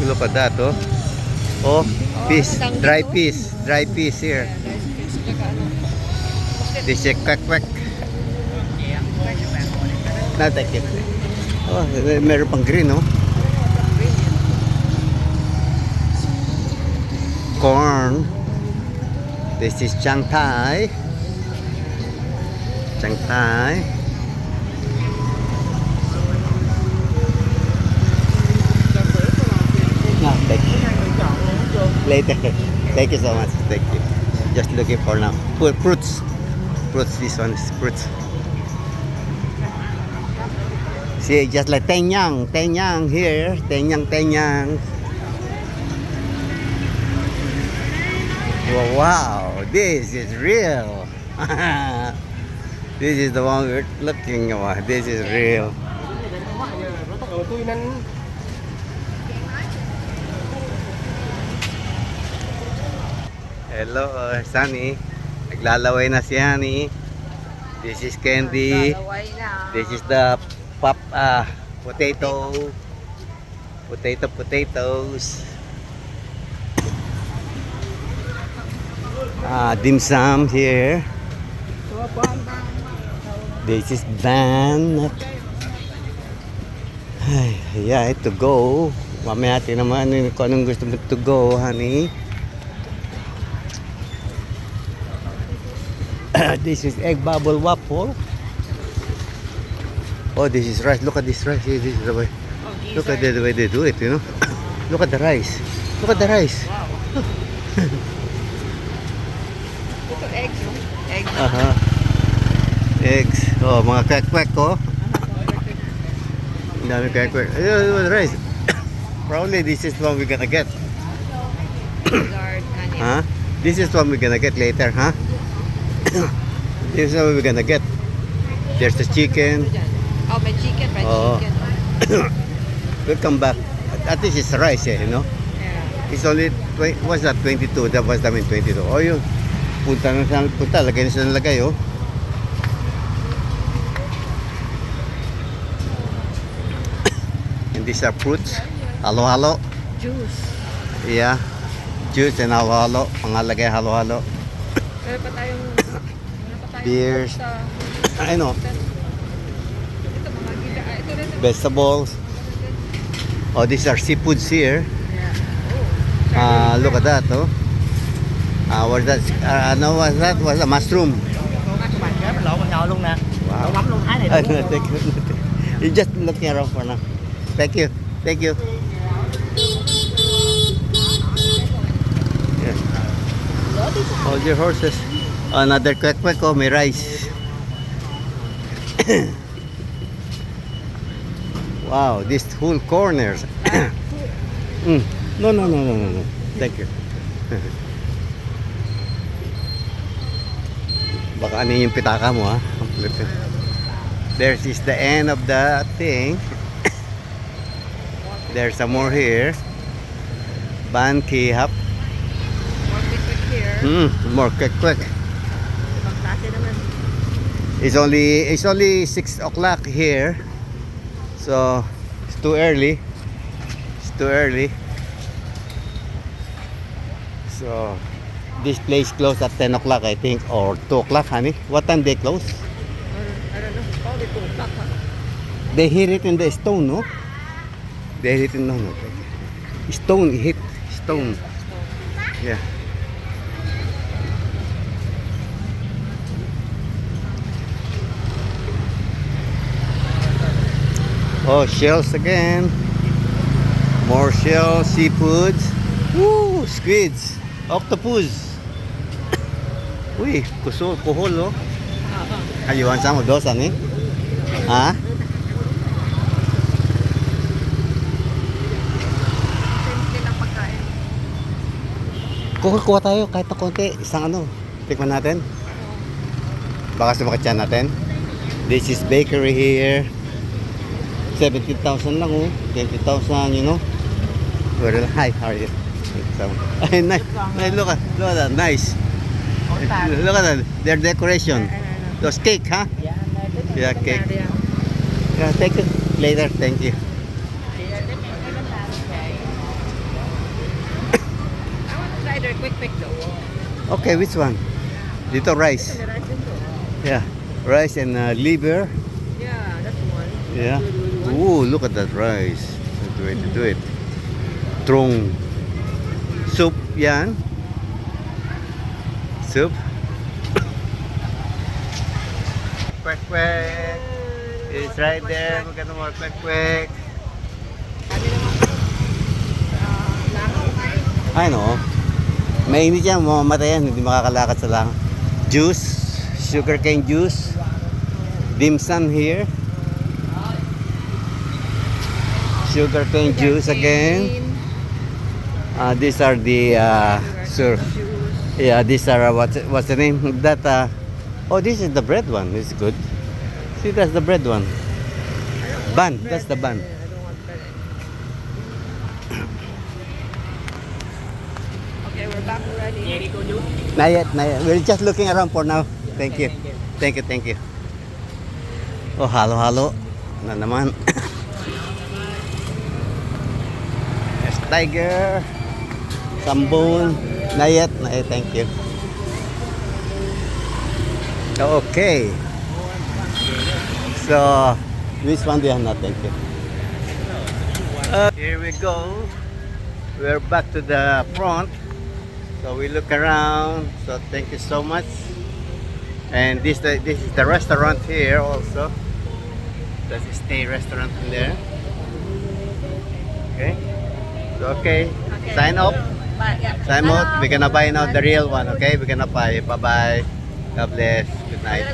Look at that, oh. Oh, fish, dry fish, here. This is quack quack. Natakip. Oh, meron pang green, oh. Corn. This is Shanghai. Shanghai. No, thank you. Later. Thank you so much. Thank you. Just looking for now. Fruits. Fruits. This one is fruits. See, just like Tenyang here. Tenyang. Wow, this is real. This is the one we're looking at. This is real. Hello, Sunny. Naglalaway na si Honey. This is Candy. This is the potatoes. Dim sum here. This is Van. Yeah, to go. Mamaya natin naman kung anong gusto mo to go, honey. This is egg bubble waffle. Oh, this is rice. Look at this rice. This is the way. Look at the way they do it, you know. Look at the rice. Look at the rice. Wow. Ito eggs, no? Eggs. Eggs. Oh, mga kwek-kwek, oh. Ang dami kwek-kwek. Ayun, the rice. Probably this is what we're gonna get. Huh? This is what we're gonna get later, huh? This is what we're gonna get. There's the chicken. Oh, may chicken, fried chicken. We'll come back. At least it's rice, you know. Yeah. It's only, what's that, 22? That was, 22. Oh, yun. Punta, lagay na siya ng lagay, oh. And these are fruits. Halo-halo. Juice. Yeah. Juice and halo-halo. Pangalagay halo-halo. Meron pa tayong Beers. I know. Ito, mga gila. Ito rin. Vegetables. Oh, these are seafoods here. Yeah. Look at that, oh. What's that? No, what's that? What's a mushroom? Wow. You're just looking around for now. Thank you. Yeah. Hold your horses. Another kwek-kwek, oh, may rice. Wow, these whole corners. No. Thank you. Baka ano yung pitaka mo, ha? There's is the end of the thing. There's some more here. Ban Kihap. More quick here. More quick. Ibang klase naman. It's only 6 o'clock here. So it's too early. So this place closed at 10 o'clock, I think, or 2 o'clock, honey. What time they close? I don't know. Probably 2 o'clock, huh? They hit it in the stone, no? They hit it, no. Stone, hit. Stone. Yeah. Oh, shells again. More shells, seafoods. Woo, squids, octopus. Uy, kuhol, no? You want some of those, honey? Ha? Simple lang pagkain. Kuha tayo kahit na konti. Isang ano. Tikman natin. Baka sumakatyan natin. This is bakery here. 17,000 lang, oh. 20,000, you know. Well, hi, how are you? Ay, nice. Look at that. Nice. Look at that. Their decoration. Those cake, huh? Yeah, cake. Yeah, take it later. Thank you. quick though. Okay, which one? Dito rice. May rice din to. Yeah, rice and liver. Yeah, that's one. Yeah. Good one. Ooh, look at that rice. That's the way to do it. Trong soup yan. Soup. Quick quick. It's right there. Maganda more quick quick. Sabi naman ko, langaw. Ay no. Mainit yan, mamamatay yan, hindi makakalakad sa lang. Juice, sugarcane juice. Dim sum here. Sugarcane juice again. These are the sir. Yeah, these are what's the name? That oh, this is the bread one. It's good. See, that's the bread one. Bun. That's the bun. I don't want bread. Okay, we're back already. Not yet, not yet. We're just looking around for now. Thank you. Thank you, thank you. Oh, halo-halo. Na naman. Yes, tiger. Sambon. Not yet, not yet. Thank you. Okay. So, which one do you have? No, thank you. Here we go. We're back to the front. So we look around. So thank you so much. And this is the restaurant here also. There's a stay restaurant in there. Okay. So okay. Sign up. Sign up. We're gonna buy now the real one. Okay. We're gonna buy. Bye bye. God bless. Good night.